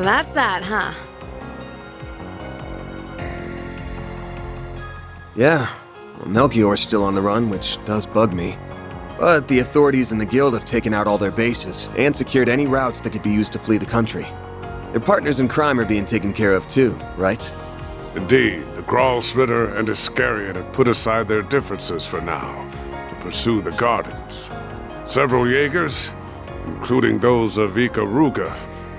So that's that, huh? Yeah, well, Melchior's still on the run, which does bug me. But the authorities and the guild have taken out all their bases and secured any routes that could be used to flee the country. Their partners in crime are being taken care of too, right? Indeed, the Gralsritter and Iscariot have put aside their differences for now to pursue the gardens. Several Jaegers, including those of Ikaruga,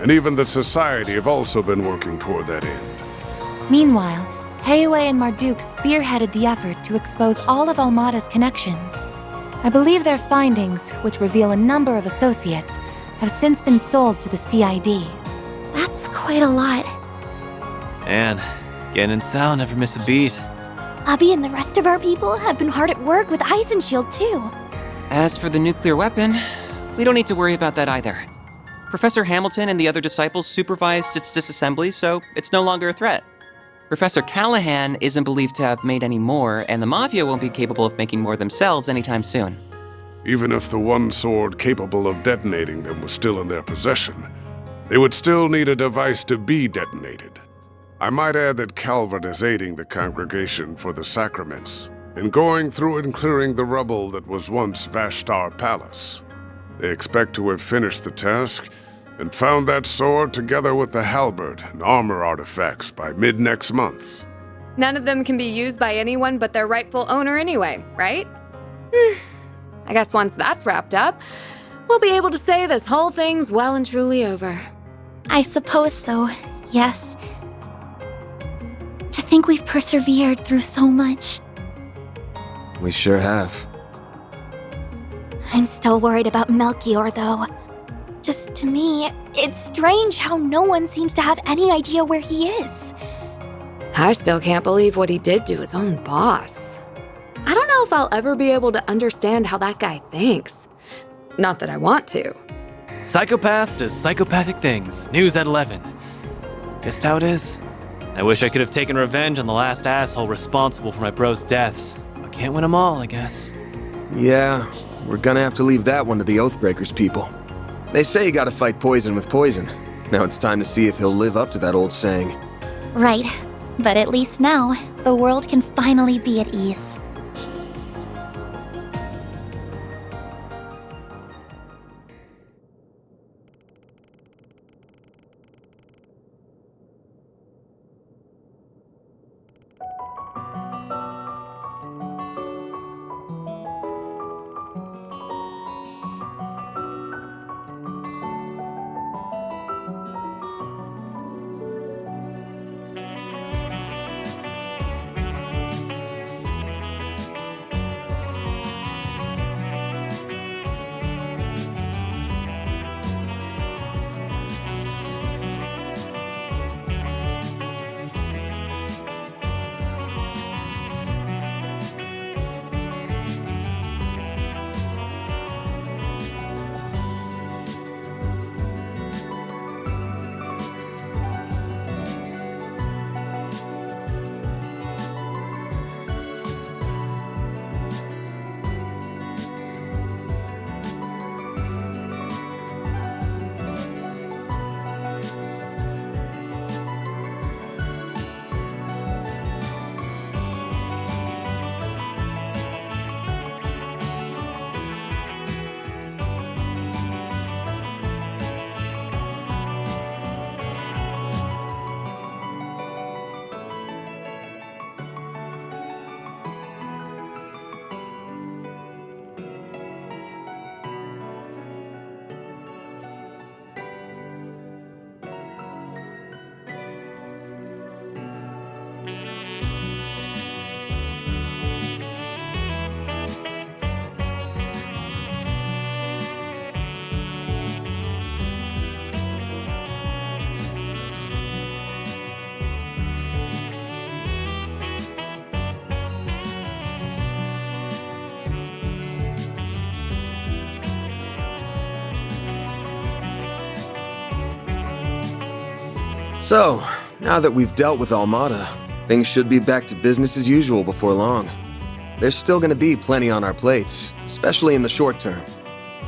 and even the Society have also been working toward that end. Meanwhile, Heiue and Marduk spearheaded the effort to expose all of Almada's connections. I believe their findings, which reveal a number of associates, have since been sold to the CID. That's quite a lot. And getting in sound, never miss a beat. Abby and the rest of our people have been hard at work with Eisenshield too. As for the nuclear weapon, we don't need to worry about that either. Professor Hamilton and the other disciples supervised its disassembly, so it's no longer a threat. Professor Callahan isn't believed to have made any more, and the Mafia won't be capable of making more themselves anytime soon. Even if the one sword capable of detonating them was still in their possession, they would still need a device to be detonated. I might add that Calvert is aiding the congregation for the sacraments in going through and clearing the rubble that was once Vashtar Palace. They expect to have finished the task and found that sword together with the halberd and armor artifacts by mid-next month. None of them can be used by anyone but their rightful owner anyway, right? I guess once that's wrapped up, we'll be able to say this whole thing's well and truly over. I suppose so, yes. To think we've persevered through so much. We sure have. I'm still worried about Melchior, though. Just to me, it's strange how no one seems to have any idea where he is. I still can't believe what he did to his own boss. I don't know if I'll ever be able to understand how that guy thinks. Not that I want to. Psychopath does psychopathic things. News at 11. Just how it is. I wish I could have taken revenge on the last asshole responsible for my bro's deaths. But can't win them all, I guess. Yeah, we're gonna have to leave that one to the Oathbreakers people. They say you gotta fight poison with poison. Now it's time to see if he'll live up to that old saying. Right, but at least now, the world can finally be at ease. So, now that we've dealt with Almada, things should be back to business as usual before long. There's still gonna be plenty on our plates, especially in the short term.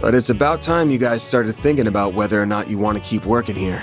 But it's about time you guys started thinking about whether or not you want to keep working here.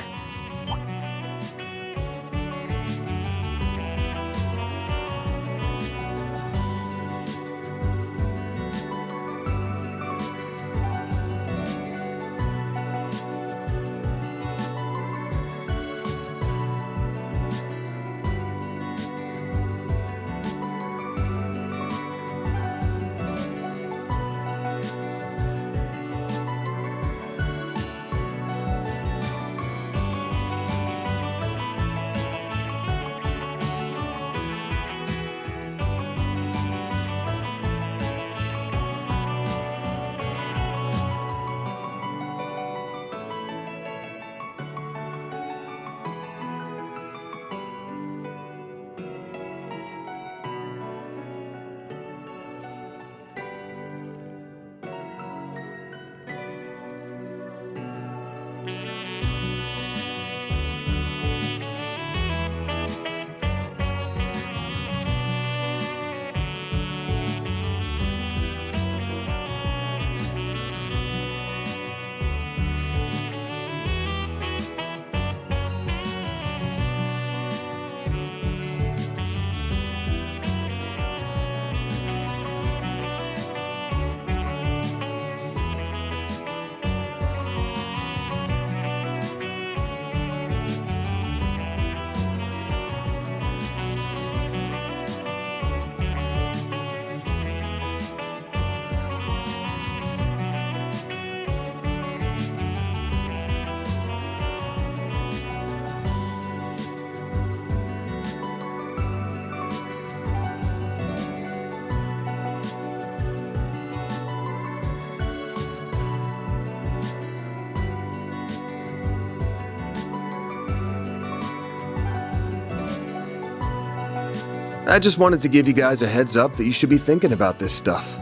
I just wanted to give you guys a heads up that you should be thinking about this stuff.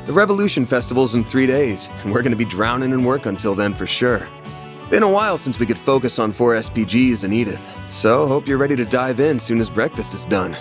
The Revolution Festival's in 3 days, and we're gonna be drowning in work until then for sure. Been a while since we could focus on 4 SPGs and Edith, so hope you're ready to dive in soon as breakfast is done.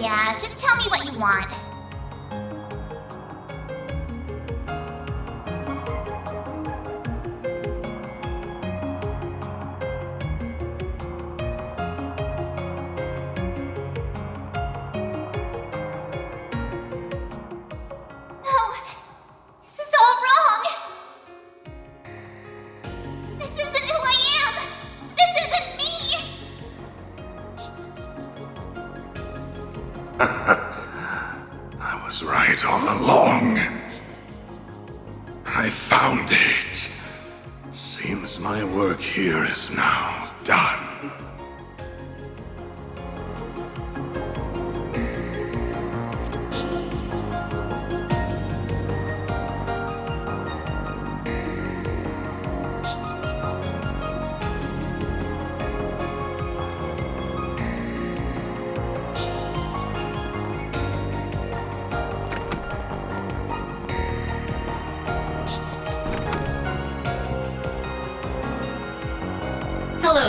Yeah, just tell me what you want. No! This is all wrong! This isn't who I am! This isn't me! I was right all along. I found it. Seems my work here is now done.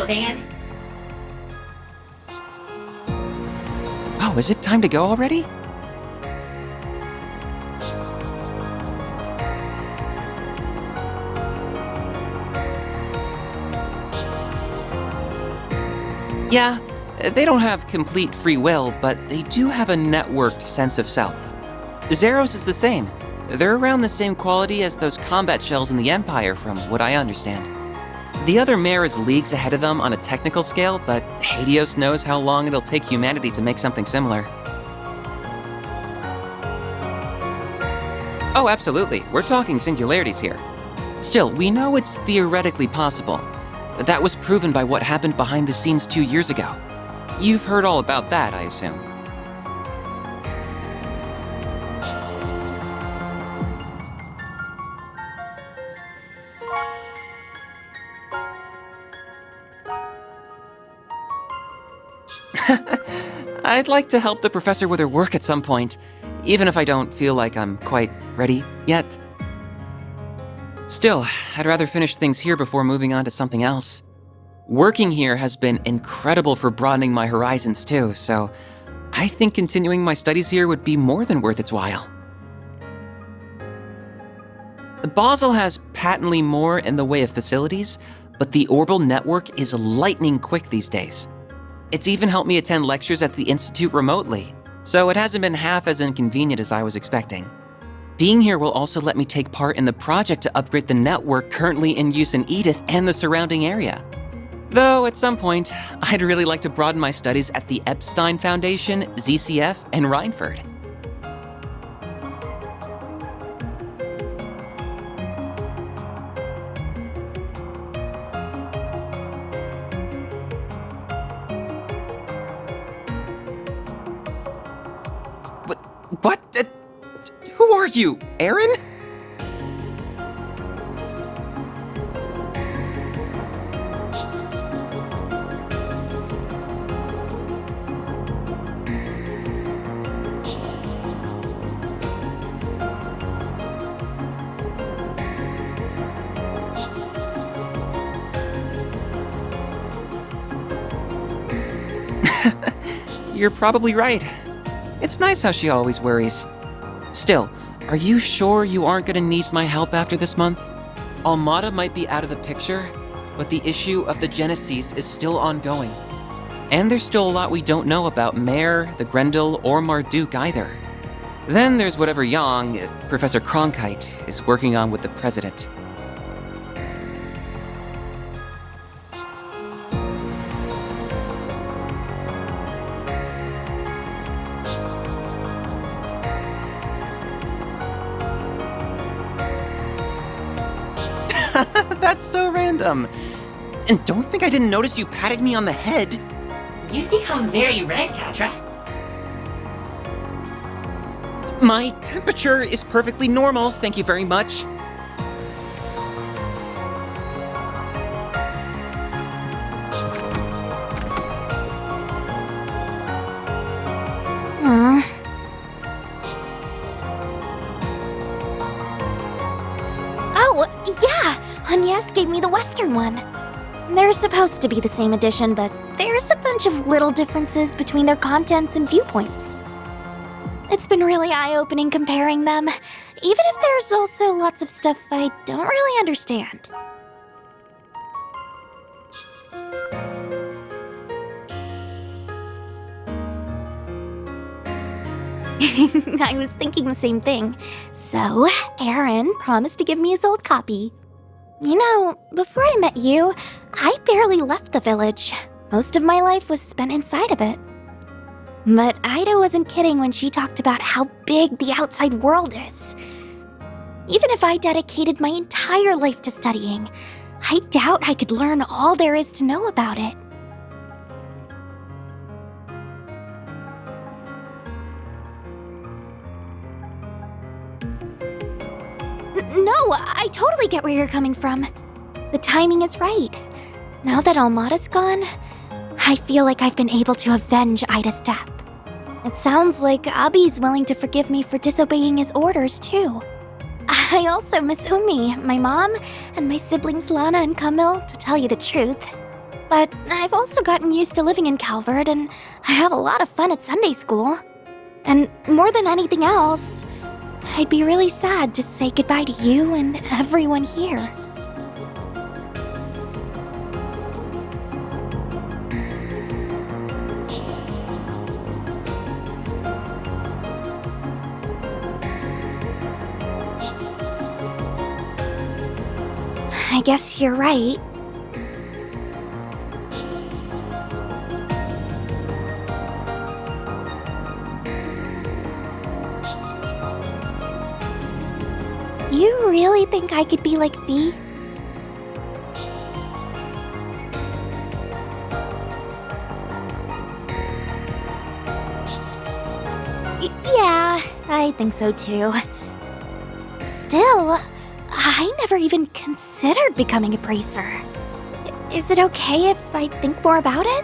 little van. Oh, is it time to go already? Yeah, they don't have complete free will, but they do have a networked sense of self. Zeros is the same. They're around the same quality as those combat shells in the Empire, from what I understand. The other mare is leagues ahead of them on a technical scale, but Hades knows how long it'll take humanity to make something similar. Oh, absolutely. We're talking singularities here. Still, we know it's theoretically possible. That was proven by what happened behind the scenes 2 years ago. You've heard all about that, I assume. I'd like to help the professor with her work at some point, even if I don't feel like I'm quite ready yet. Still, I'd rather finish things here before moving on to something else. Working here has been incredible for broadening my horizons too, so I think continuing my studies here would be more than worth its while. Basel has patently more in the way of facilities, but the orbital network is lightning quick these days. It's even helped me attend lectures at the Institute remotely, so it hasn't been half as inconvenient as I was expecting. Being here will also let me take part in the project to upgrade the network currently in use in Edith and the surrounding area. Though at some point, I'd really like to broaden my studies at the Epstein Foundation, ZCF, and Rhineford. What? Who are you, Aaron? You're probably right. It's nice how she always worries. Still, are you sure you aren't gonna need my help after this month? Almada might be out of the picture, but the issue of the Genesis is still ongoing. And there's still a lot we don't know about Mare, the Grendel, or Marduk either. Then there's whatever Yang, Professor Cronkite, is working on with the President. That's so random. And don't think I didn't notice you patted me on the head. You've become very red, Quatre. My temperature is perfectly normal, thank you very much. Oh, yeah! Agnes gave me the Western one. They're supposed to be the same edition, but there's a bunch of little differences between their contents and viewpoints. It's been really eye-opening comparing them, even if there's also lots of stuff I don't really understand. I was thinking the same thing. So, Aaron promised to give me his old copy. You know, before I met you, I barely left the village. Most of my life was spent inside of it. But Ida wasn't kidding when she talked about how big the outside world is. Even if I dedicated my entire life to studying, I doubt I could learn all there is to know about it. No, I totally get where you're coming from. The timing is right. Now that Almada's gone, I feel like I've been able to avenge Ida's death. It sounds like Abi's willing to forgive me for disobeying his orders, too. I also miss Umi, my mom, and my siblings Lana and Camille, to tell you the truth. But I've also gotten used to living in Calvert, and I have a lot of fun at Sunday school. And more than anything else, I'd be really sad to say goodbye to you and everyone here. I guess you're right. You really think I could be like V? Yeah, I think so too. Still, I never even considered becoming a bracer. Is it okay if I think more about it?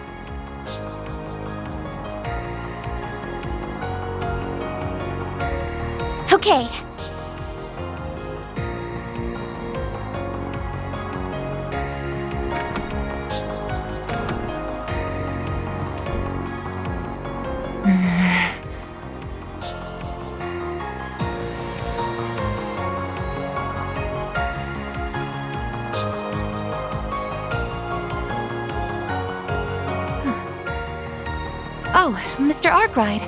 Okay. Oh, Mr. Arkwright.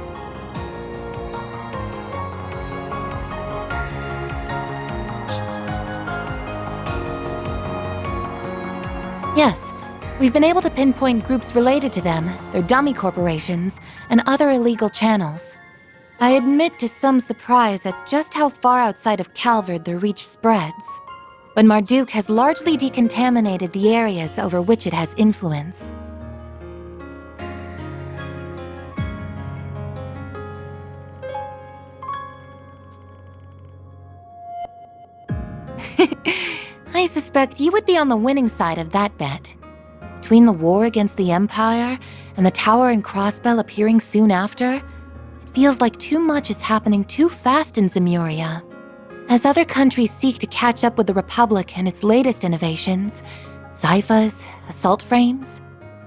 Yes, we've been able to pinpoint groups related to them, their dummy corporations, and other illegal channels. I admit to some surprise at just how far outside of Calvert their reach spreads. But Marduk has largely decontaminated the areas over which it has influence. I suspect you would be on the winning side of that bet. Between the war against the Empire and the Tower and Crossbell appearing soon after, it feels like too much is happening too fast in Zemuria. As other countries seek to catch up with the Republic and its latest innovations, Zyphas, assault frames,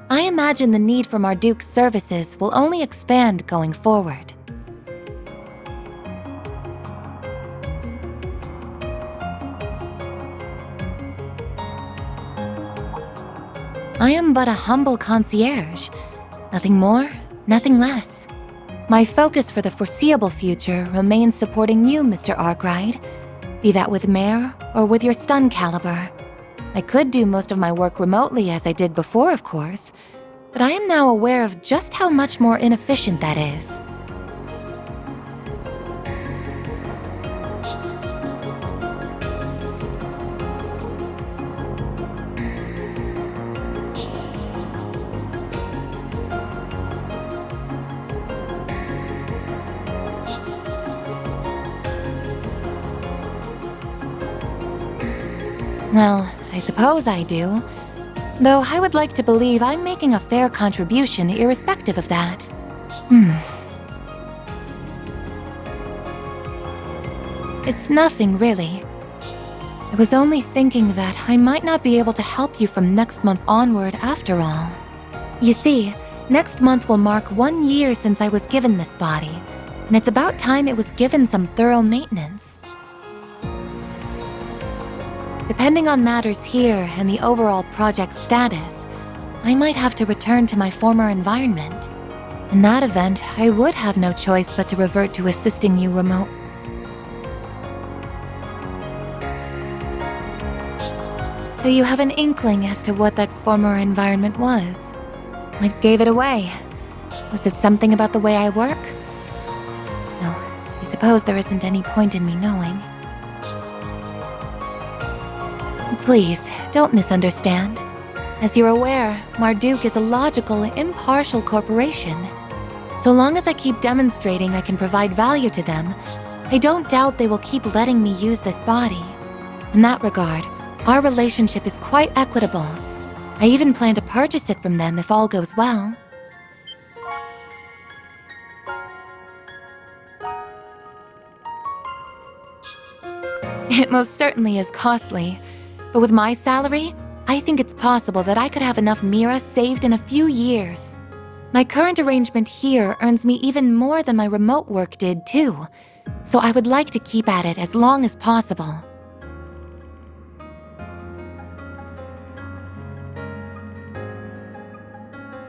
I imagine the need for Marduk's services will only expand going forward. I am but a humble concierge. Nothing more, nothing less. My focus for the foreseeable future remains supporting you, Mr. Arkwright, be that with Mare or with your stun caliber. I could do most of my work remotely as I did before, of course, but I am now aware of just how much more inefficient that is. Well, I suppose I do. Though I would like to believe I'm making a fair contribution irrespective of that. It's nothing, really. I was only thinking that I might not be able to help you from next month onward after all. You see, next month will mark 1 year since I was given this body, and it's about time it was given some thorough maintenance. Depending on matters here and the overall project status, I might have to return to my former environment. In that event, I would have no choice but to revert to assisting you remote. So you have an inkling as to what that former environment was? What gave it away? Was it something about the way I work? No, I suppose there isn't any point in me knowing. Please, don't misunderstand. As you're aware, Marduk is a logical, impartial corporation. So long as I keep demonstrating I can provide value to them, I don't doubt they will keep letting me use this body. In that regard, our relationship is quite equitable. I even plan to purchase it from them if all goes well. It most certainly is costly. But with my salary, I think it's possible that I could have enough Mira saved in a few years. My current arrangement here earns me even more than my remote work did, too. So I would like to keep at it as long as possible.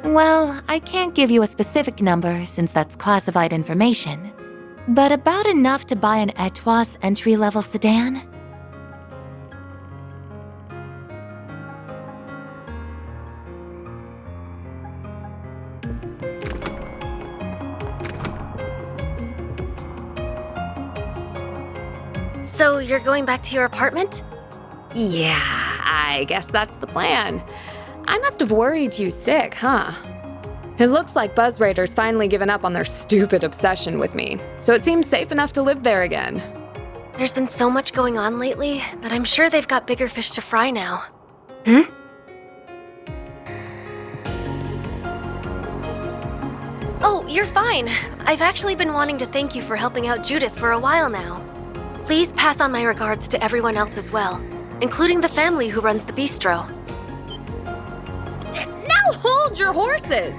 Well, I can't give you a specific number since that's classified information. But about enough to buy an Etoise entry-level sedan? So you're going back to your apartment? Yeah, I guess that's the plan. I must have worried you sick, huh? It looks like Buzz Raiders finally given up on their stupid obsession with me, so it seems safe enough to live there again. There's been so much going on lately that I'm sure they've got bigger fish to fry now. Oh, you're fine. I've actually been wanting to thank you for helping out Judith for a while now. Please pass on my regards to everyone else as well, including the family who runs the bistro. Now hold your horses!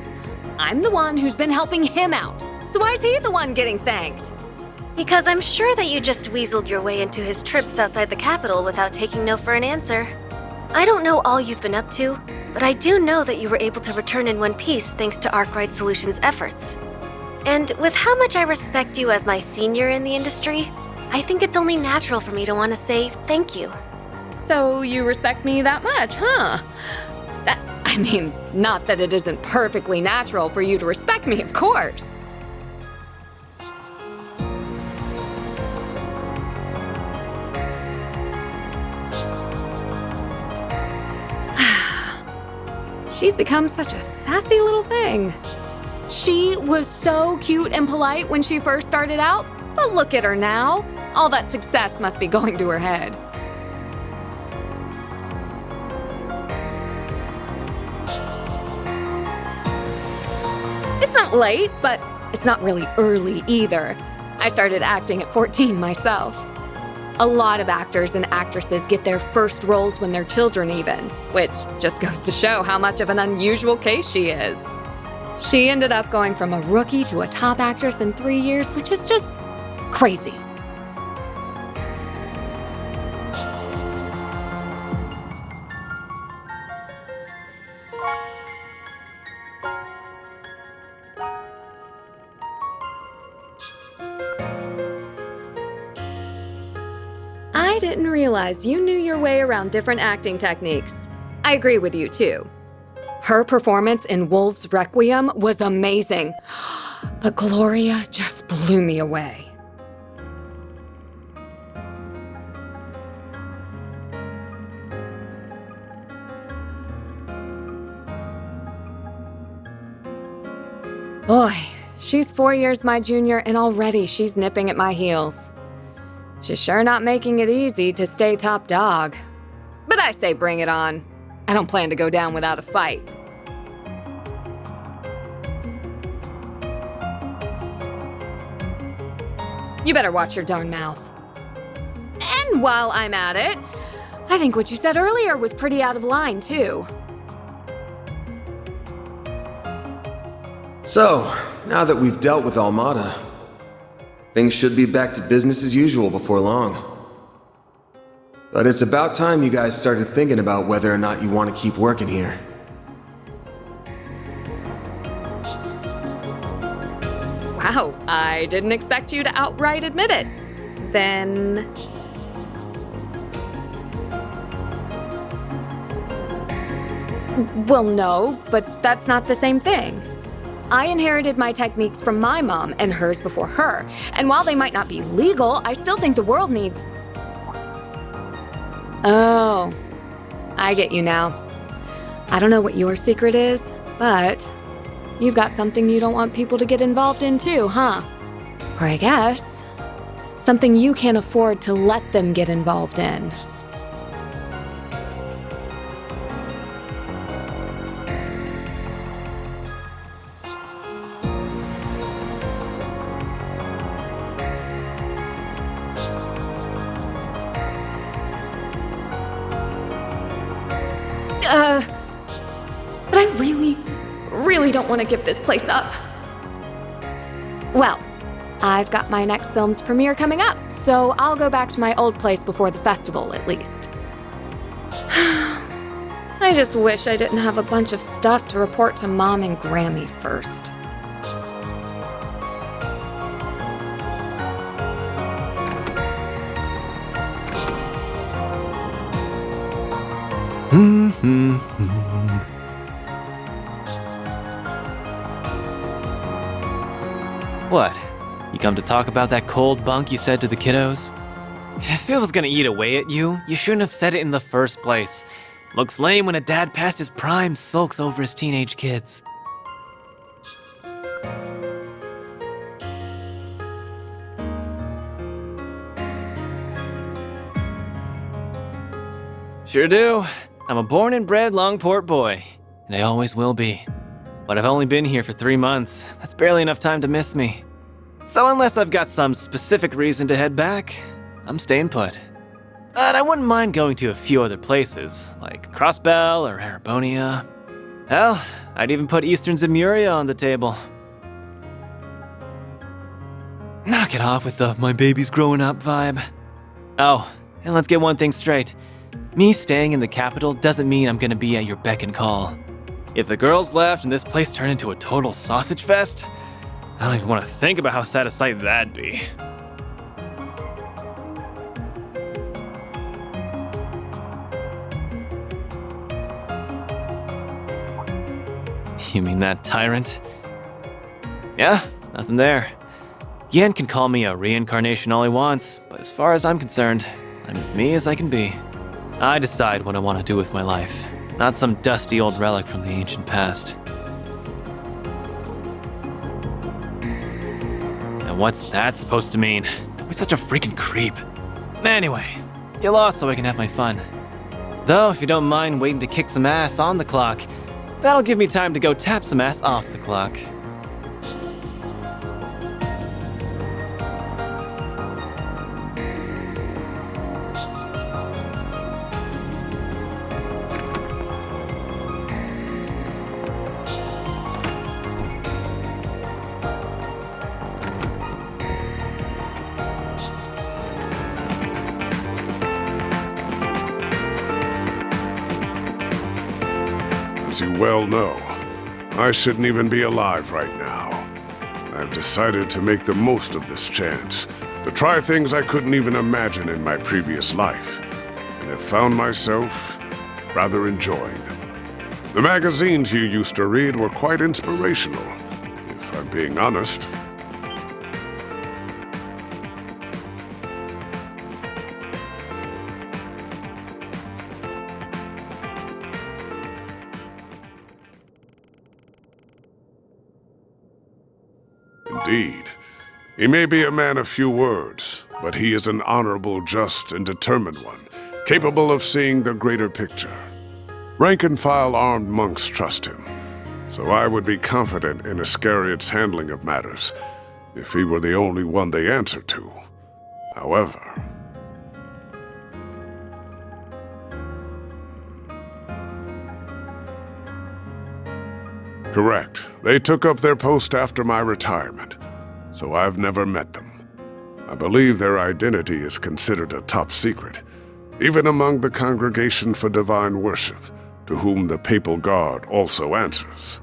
I'm the one who's been helping him out, so why is he the one getting thanked? Because I'm sure that you just weaseled your way into his trips outside the capital without taking no for an answer. I don't know all you've been up to, but I do know that you were able to return in one piece thanks to Arkwright Solutions' efforts. And with how much I respect you as my senior in the industry, I think it's only natural for me to want to say thank you. So you respect me that much, huh? I mean, not that it isn't perfectly natural for you to respect me, of course. She's become such a sassy little thing. She was so cute and polite when she first started out, but look at her now. All that success must be going to her head. It's not late, but it's not really early either. I started acting at 14 myself. A lot of actors and actresses get their first roles when they're children even, which just goes to show how much of an unusual case she is. She ended up going from a rookie to a top actress in 3 years, which is just crazy. I didn't realize you knew your way around different acting techniques. I agree with you, too. Her performance in Wolf's Requiem was amazing, but Gloria just blew me away. Boy, she's 4 years my junior and already she's nipping at my heels. She's sure not making it easy to stay top dog. But I say bring it on. I don't plan to go down without a fight. You better watch your darn mouth. And while I'm at it, I think what you said earlier was pretty out of line, too. So, now that we've dealt with Almada, things should be back to business as usual before long. But it's about time you guys started thinking about whether or not you want to keep working here. Wow, I didn't expect you to outright admit it. Then... Well, no, but that's not the same thing. I inherited my techniques from my mom and hers before her, and while they might not be legal, I still think the world needs... Oh, I get you now. I don't know what your secret is, but you've got something you don't want people to get involved in too, huh? Or I guess, something you can't afford to let them get involved in. But I really don't want to give this place up. Well, I've got my next film's premiere coming up, so I'll go back to my old place before the festival, at least. I just wish I didn't have a bunch of stuff to report to Mom and Grammy first. What? You come to talk about that cold bunk you said to the kiddos? If it was gonna eat away at you, you shouldn't have said it in the first place. Looks lame when a dad past his prime sulks over his teenage kids. Sure do. I'm a born and bred Longport boy, and I always will be. But I've only been here for 3 months. That's barely enough time to miss me. So unless I've got some specific reason to head back, I'm staying put. But I wouldn't mind going to a few other places, like Crossbell or Arabonia. Hell, I'd even put Eastern Zemuria on the table. Knock it off with the my baby's growing up vibe. Oh, and let's get one thing straight. Me staying in the capital doesn't mean I'm gonna be at your beck and call. If the girls left and this place turned into a total sausage fest, I don't even want to think about how sad a sight that'd be. You mean that tyrant? Yeah, nothing there. Yen can call me a reincarnation all he wants, but as far as I'm concerned, I'm as me as I can be. I decide what I want to do with my life, not some dusty old relic from the ancient past. And what's that supposed to mean? Don't be such a freaking creep. Anyway, get lost so I can have my fun. Though, if you don't mind waiting to kick some ass on the clock, that'll give me time to go tap some ass off the clock. As you well know, I shouldn't even be alive right now. I've decided to make the most of this chance, to try things I couldn't even imagine in my previous life, and have found myself rather enjoying them. The magazines you used to read were quite inspirational, if I'm being honest. Indeed. He may be a man of few words, but he is an honorable, just, and determined one, capable of seeing the greater picture. Rank-and-file armed monks trust him, so I would be confident in Iscariot's handling of matters, if he were the only one they answer to. However... Correct. They took up their post after my retirement, so I've never met them. I believe their identity is considered a top secret, even among the Congregation for Divine Worship, to whom the Papal Guard also answers.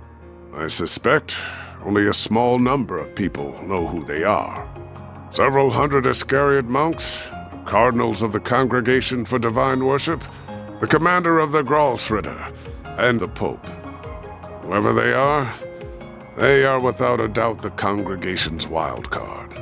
I suspect only a small number of people know who they are. Several hundred Iscariot monks, the cardinals of the Congregation for Divine Worship, the commander of the Gralsritter, and the Pope. Whoever they are without a doubt the congregation's wild card.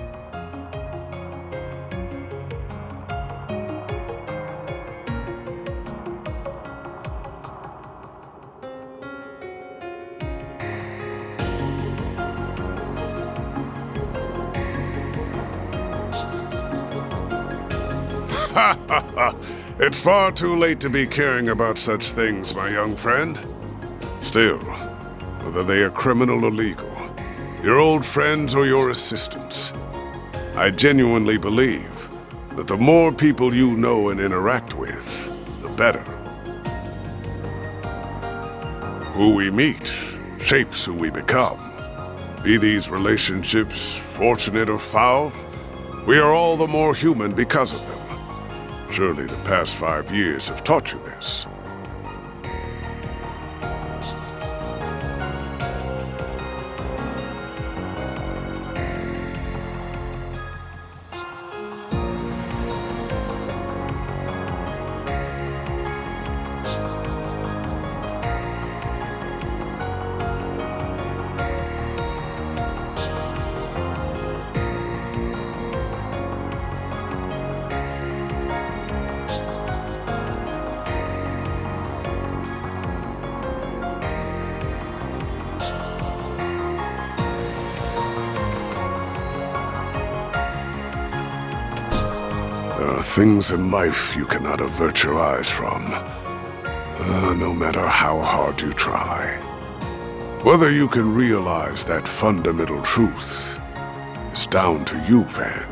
It's far too late to be caring about such things, my young friend. Still, whether they are criminal or legal, your old friends or your assistants, I genuinely believe that the more people you know and interact with, the better. Who we meet shapes who we become. Be these relationships fortunate or foul, we are all the more human because of them. Surely the past 5 years have taught you this. There are things in life you cannot avert your eyes from, no matter how hard you try. Whether you can realize that fundamental truth is down to you, Van.